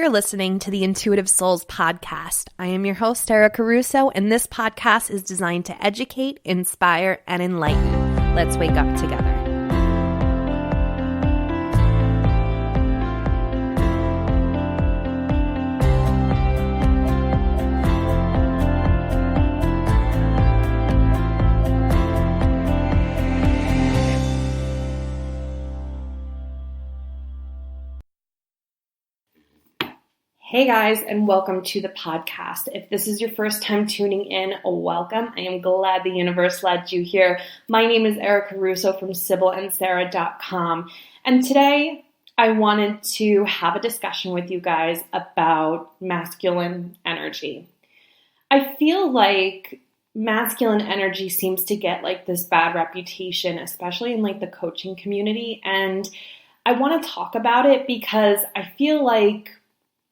You're listening to the Intuitive Souls podcast. I am your host, Erica Russo, and this podcast is designed to educate, inspire, and enlighten. Let's wake up together. Hey guys, and welcome to the podcast. If this is your first time tuning in, welcome. I am glad the universe led you here. My name is Erica Russo from SibylAndSarah.com, and today I wanted to have a discussion with you guys about masculine energy. I feel like masculine energy seems to get like this bad reputation, especially in like the coaching community, and I want to talk about it because I feel like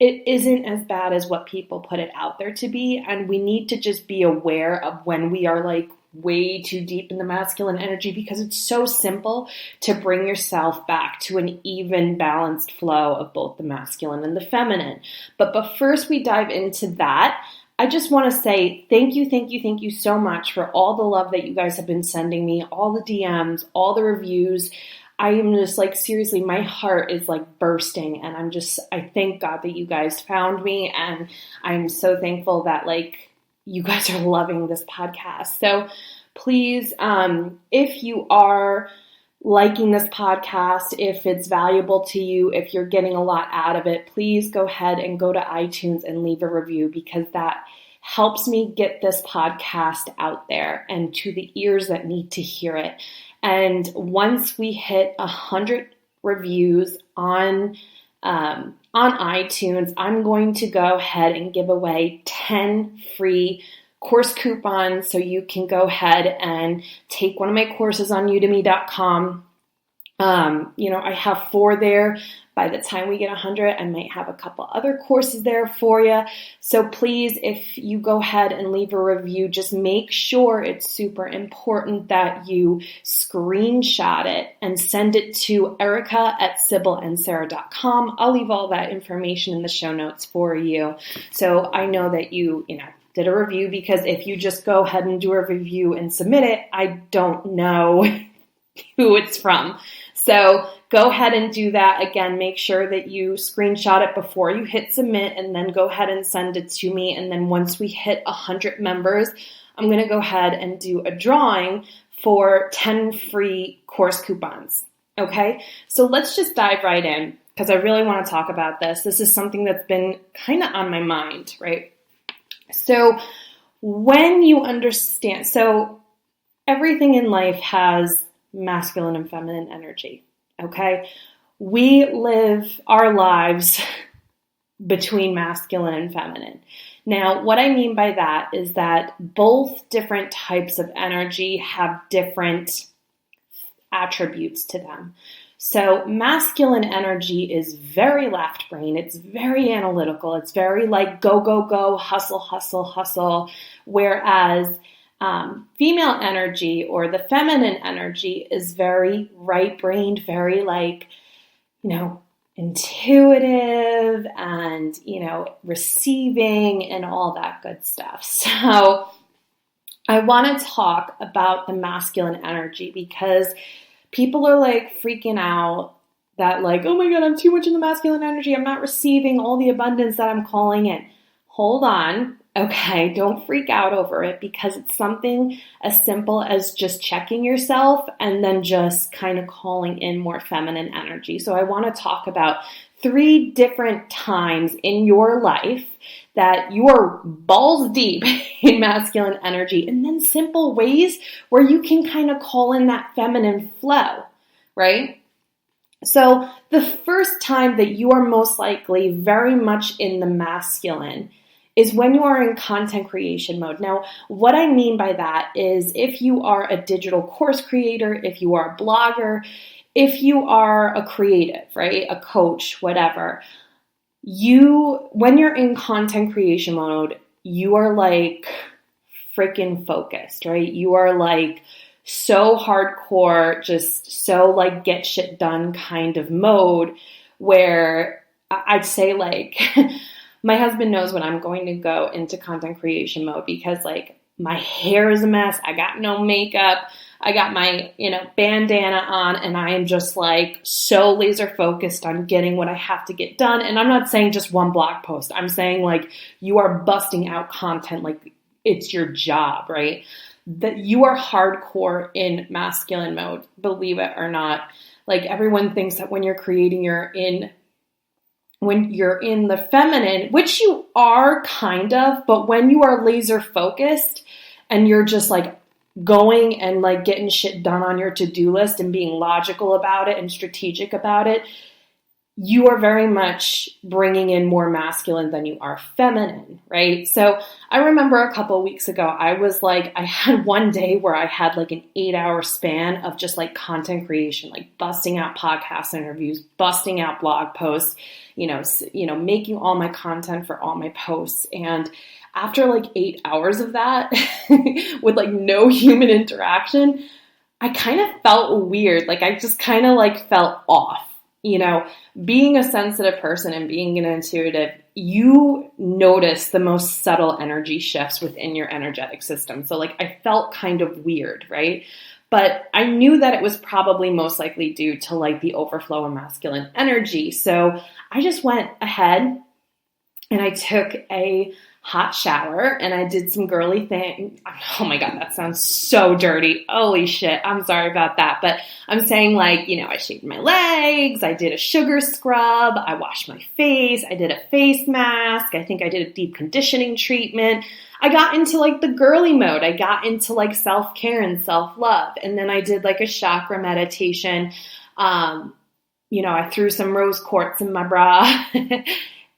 it isn't as bad as what people put it out there to be, and we need to just be aware of when we are like way too deep in the masculine energy, because it's so simple to bring yourself back to an even balanced flow of both the masculine and the feminine. But first we dive into that, I just want to say thank you so much for all the love that you guys have been sending me, all the DMs, all the reviews. I am just like, seriously, my heart is like bursting, and I thank God that you guys found me, and I'm so thankful that like you guys are loving this podcast. So please, if you are liking this podcast, if it's valuable to you, if you're getting a lot out of it, please go ahead and go to iTunes and leave a review, because that helps me get this podcast out there and to the ears that need to hear it. And once we hit 100 reviews on iTunes, I'm going to go ahead and give away 10 free course coupons, so you can go ahead and take one of my courses on udemy.com. I have 4 there. By the time we get 100, I might have a couple other courses there for you. So please, if you go ahead and leave a review, just make sure it's super important that you screenshot it and send it to erica@SibylAndSarah.com. I'll leave all that information in the show notes for you. So I know that you did a review, because if you just go ahead and do a review and submit it, I don't know who it's from. So go ahead and do that. Again, make sure that you screenshot it before you hit submit, and then go ahead and send it to me. And then once we hit 100 members, I'm going to go ahead and do a drawing for 10 free course coupons. Okay, so let's just dive right in, because I really want to talk about this. This is something that's been kind of on my mind, right? So when you understand, so everything in life has masculine and feminine energy, okay? We live our lives between masculine and feminine. Now, what I mean by that is that both different types of energy have different attributes to them. So masculine energy is very left brain. It's very analytical. It's very like go, go, go, hustle, hustle, hustle. Whereas female energy, or the feminine energy, is very right-brained, very like, intuitive and, receiving and all that good stuff. So I want to talk about the masculine energy, because people are like freaking out that like, oh my God, I'm too much in the masculine energy. I'm not receiving all the abundance that I'm calling in. Hold on. Okay, don't freak out over it, because it's something as simple as just checking yourself and then just kind of calling in more feminine energy. So I want to talk about 3 different times in your life that you are balls deep in masculine energy, and then simple ways where you can kind of call in that feminine flow, right? So the first time that you are most likely very much in the masculine is when you are in content creation mode. Now, what I mean by that is if you are a digital course creator, if you are a blogger, if you are a creative, right, a coach, whatever, when you're in content creation mode, you are like freaking focused, right? You are like so hardcore, just so like get shit done kind of mode, where I'd say like my husband knows when I'm going to go into content creation mode because like my hair is a mess. I got no makeup. I got my, bandana on, and I am just like so laser focused on getting what I have to get done. And I'm not saying just one blog post. I'm saying like you are busting out content like it's your job, right? That you are hardcore in masculine mode, believe it or not. Like everyone thinks that when you're creating, when you're in the feminine, which you are kind of, but when you are laser focused and you're just like going and like getting shit done on your to-do list and being logical about it and strategic about it, you are very much bringing in more masculine than you are feminine, right? So I remember a couple of weeks ago, I had one day where I had like an 8-hour span of just like content creation, like busting out podcast interviews, busting out blog posts, making all my content for all my posts. And after like 8 hours of that with like no human interaction, I kind of felt weird. Like I just kind of like felt off. Being a sensitive person and being an intuitive, you notice the most subtle energy shifts within your energetic system. So like I felt kind of weird, right? But I knew that it was probably most likely due to like the overflow of masculine energy. So I just went ahead and I took a hot shower and I did some girly thing. Oh my God, that sounds so dirty. Holy shit. I'm sorry about that. But I'm saying like, I shaved my legs. I did a sugar scrub. I washed my face. I did a face mask. I think I did a deep conditioning treatment. I got into like the girly mode. I got into like self-care and self-love. And then I did like a chakra meditation. I threw some rose quartz in my bra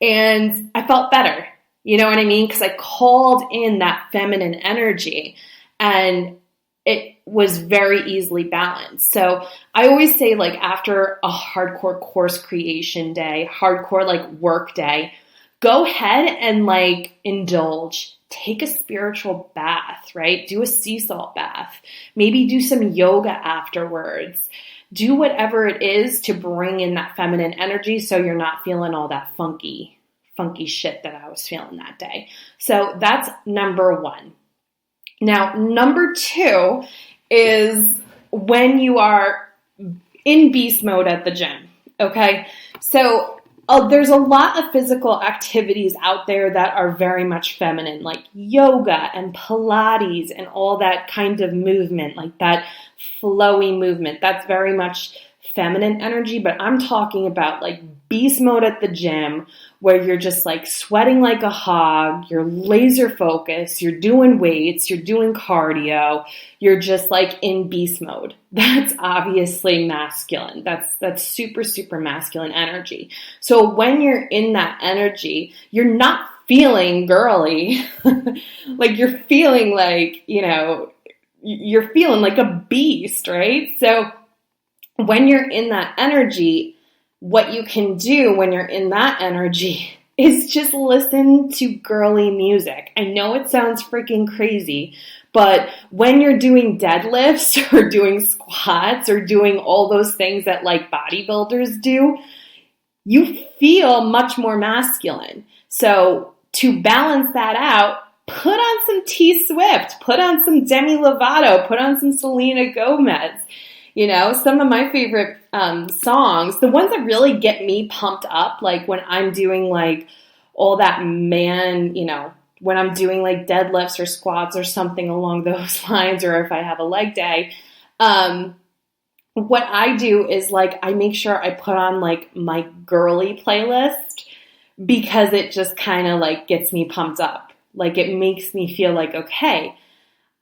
and I felt better. You know what I mean? Because I called in that feminine energy and it was very easily balanced. So I always say like after a hardcore course creation day, hardcore like work day, go ahead and like indulge. Take a spiritual bath, right? Do a sea salt bath. Maybe do some yoga afterwards. Do whatever it is to bring in that feminine energy so you're not feeling all that funky shit that I was feeling that day. So that's number one. Now, number two is when you are in beast mode at the gym, okay? So there's a lot of physical activities out there that are very much feminine, like yoga and Pilates and all that kind of movement, like that flowy movement. That's very much feminine energy, but I'm talking about like beast mode at the gym where you're just like sweating like a hog, you're laser focused, you're doing weights, you're doing cardio, you're just like in beast mode. That's obviously masculine. That's super, super masculine energy. So when you're in that energy, you're not feeling girly. Like you're feeling like, you're feeling like a beast, right? So when you're in that energy, what you can do when you're in that energy is just listen to girly music. I know it sounds freaking crazy, but when you're doing deadlifts or doing squats or doing all those things that like bodybuilders do, you feel much more masculine. So to balance that out, put on some T Swift, put on some Demi Lovato, put on some Selena Gomez. Some of my favorite songs, the ones that really get me pumped up, like when I'm doing like all that when I'm doing like deadlifts or squats or something along those lines, or if I have a leg day, what I do is like I make sure I put on like my girly playlist because it just kind of like gets me pumped up. Like it makes me feel like, okay,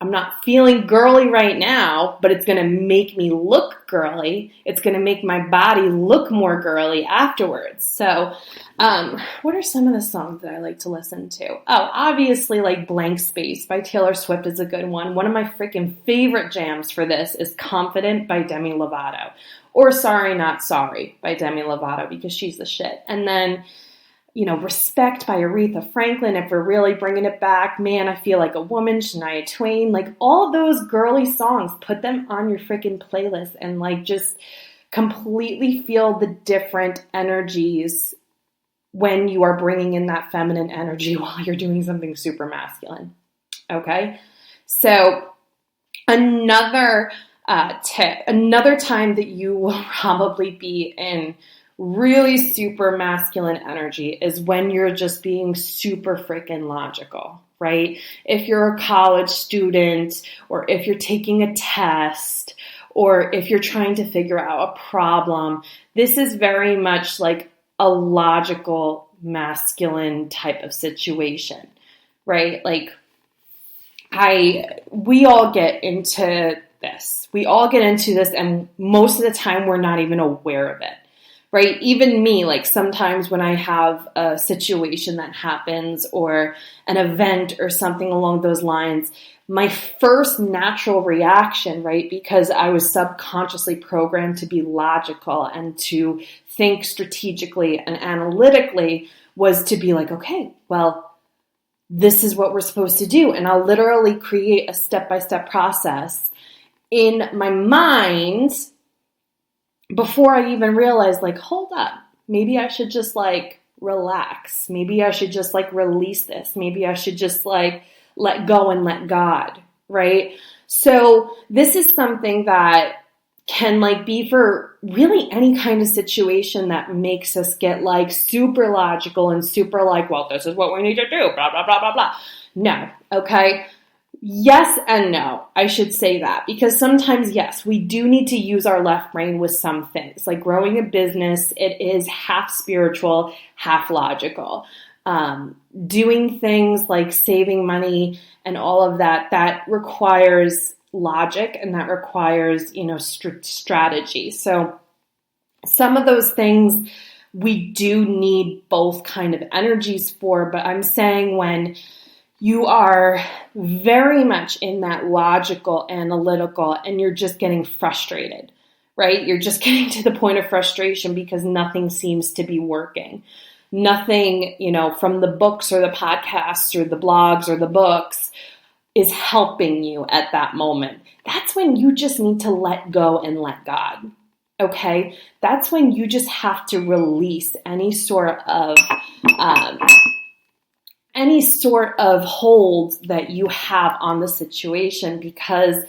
I'm not feeling girly right now, but it's going to make me look girly. It's going to make my body look more girly afterwards. So what are some of the songs that I like to listen to? Oh, obviously like Blank Space by Taylor Swift is a good one. One of my freaking favorite jams for this is Confident by Demi Lovato, or Sorry Not Sorry by Demi Lovato because she's the shit. And then Respect by Aretha Franklin, if we're really bringing it back. Man, I Feel Like a Woman, Shania Twain. Like all of those girly songs, put them on your freaking playlist and like just completely feel the different energies when you are bringing in that feminine energy while you're doing something super masculine. Okay? So another tip, another time that you will probably be in really super masculine energy is when you're just being super freaking logical, right? If you're a college student, or if you're taking a test, or if you're trying to figure out a problem, this is very much like a logical masculine type of situation, right? Like we all get into this. We all get into this, and most of the time we're not even aware of it, right? Even me, like sometimes when I have a situation that happens or an event or something along those lines, my first natural reaction, right, because I was subconsciously programmed to be logical and to think strategically and analytically, was to be like, okay, well, this is what we're supposed to do. And I'll literally create a step-by-step process in my mind before I even realize, like, hold up, maybe I should just like relax. Maybe I should just like release this. Maybe I should just like let go and let God, right? So this is something that can like be for really any kind of situation that makes us get like super logical and super like, well, this is what we need to do, blah, blah, blah, blah, blah. No, okay? Yes and no, I should say that, because sometimes, yes, we do need to use our left brain with some things. Like growing a business, it is half spiritual, half logical. Doing things like saving money and all of that, that requires logic and that requires, strategy. So some of those things we do need both kind of energies for, but I'm saying when you are very much in that logical, analytical, and you're just getting frustrated, right? You're just getting to the point of frustration because nothing seems to be working. Nothing, from the books or the podcasts or the blogs or the books is helping you at that moment. That's when you just need to let go and let God, okay? That's when you just have to release any sort of hold that you have on the situation, because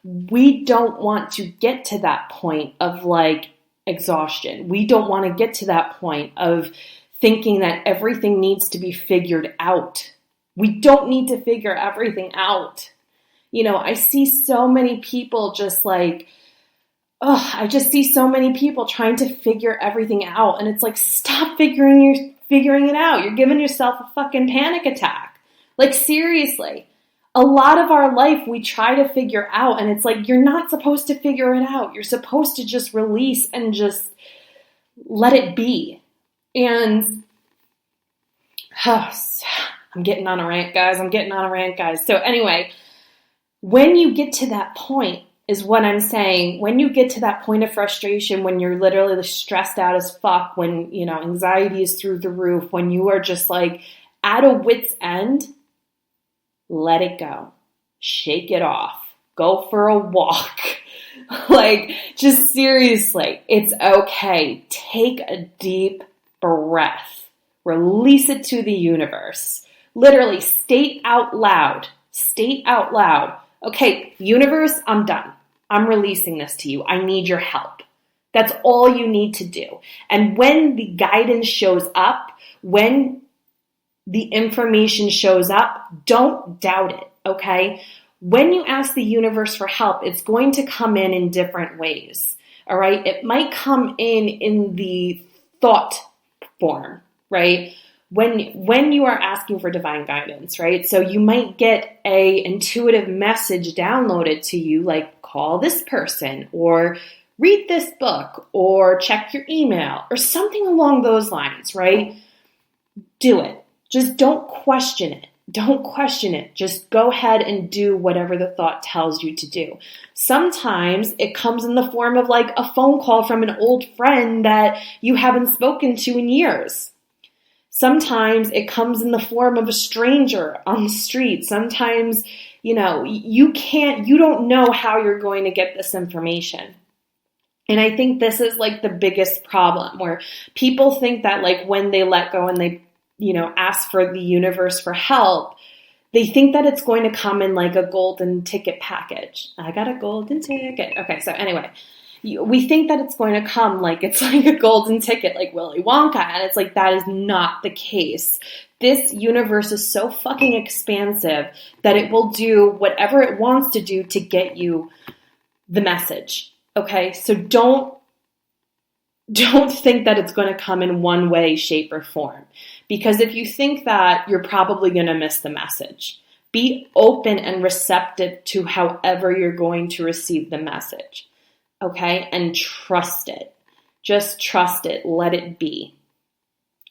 we don't want to get to that point of like exhaustion. We don't want to get to that point of thinking that everything needs to be figured out. We don't need to figure everything out. I see so many people just like, I just see so many people trying to figure everything out. And it's like, stop figuring it out. You're giving yourself a fucking panic attack. Like, seriously. A lot of our life we try to figure out, and it's like, you're not supposed to figure it out. You're supposed to just release and just let it be. And I'm getting on a rant, guys. So anyway, when you get to that point is what I'm saying. When you get to that point of frustration, when you're literally stressed out as fuck, when, anxiety is through the roof, when you are just like at a wit's end, let it go. Shake it off. Go for a walk. Like, just seriously, it's okay. Take a deep breath. Release it to the universe. Literally, state out loud. Okay, universe, I'm done. I'm releasing this to you. I need your help. That's all you need to do. And when the guidance shows up, when the information shows up, don't doubt it, okay? When you ask the universe for help, it's going to come in different ways, all right? It might come in the thought form, right? When you are asking for divine guidance, right? So you might get a intuitive message downloaded to you, like call this person or read this book or check your email or something along those lines, right? Do it. Just don't question it. Just go ahead and do whatever the thought tells you to do. Sometimes it comes in the form of like a phone call from an old friend that you haven't spoken to in years. Sometimes it comes in the form of a stranger on the street. Sometimes, you don't know how you're going to get this information. And I think this is like the biggest problem, where people think that like when they let go and they, ask for the universe for help, they think that it's going to come in like a golden ticket package. I got a golden ticket. Okay, so anyway, we think that it's going to come like it's like a golden ticket, like Willy Wonka. And it's like, that is not the case. This universe is so fucking expansive that it will do whatever it wants to do to get you the message. Okay, so don't think that it's going to come in one way, shape, or form. Because if you think that, you're probably going to miss the message. Be open and receptive to however you're going to receive the message. Okay, and trust it. Just trust it. Let it be.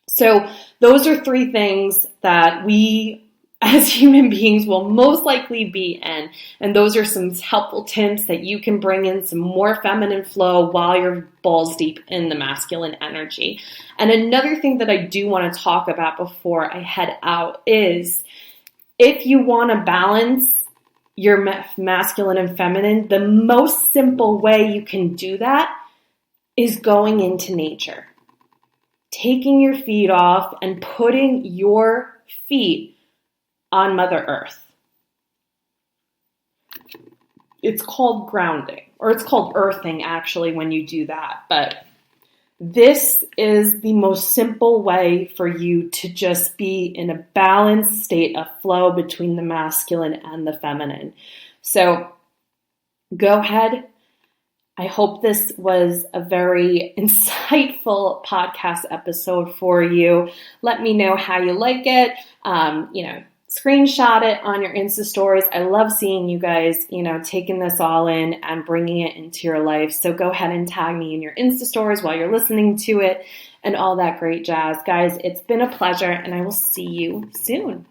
So those are 3 things that we as human beings will most likely be in. And those are some helpful tips that you can bring in some more feminine flow while you're balls deep in the masculine energy. And another thing that I do want to talk about before I head out is, if you want to balance your masculine and feminine, the most simple way you can do that is going into nature. Taking your feet off and putting your feet on Mother Earth. It's called grounding, or it's called earthing actually when you do that. But this is the most simple way for you to just be in a balanced state of flow between the masculine and the feminine. So go ahead. I hope this was a very insightful podcast episode for you. Let me know how you like it. Screenshot it on your Insta stories. I love seeing you guys, taking this all in and bringing it into your life. So go ahead and tag me in your Insta stories while you're listening to it and all that great jazz. Guys, it's been a pleasure, and I will see you soon.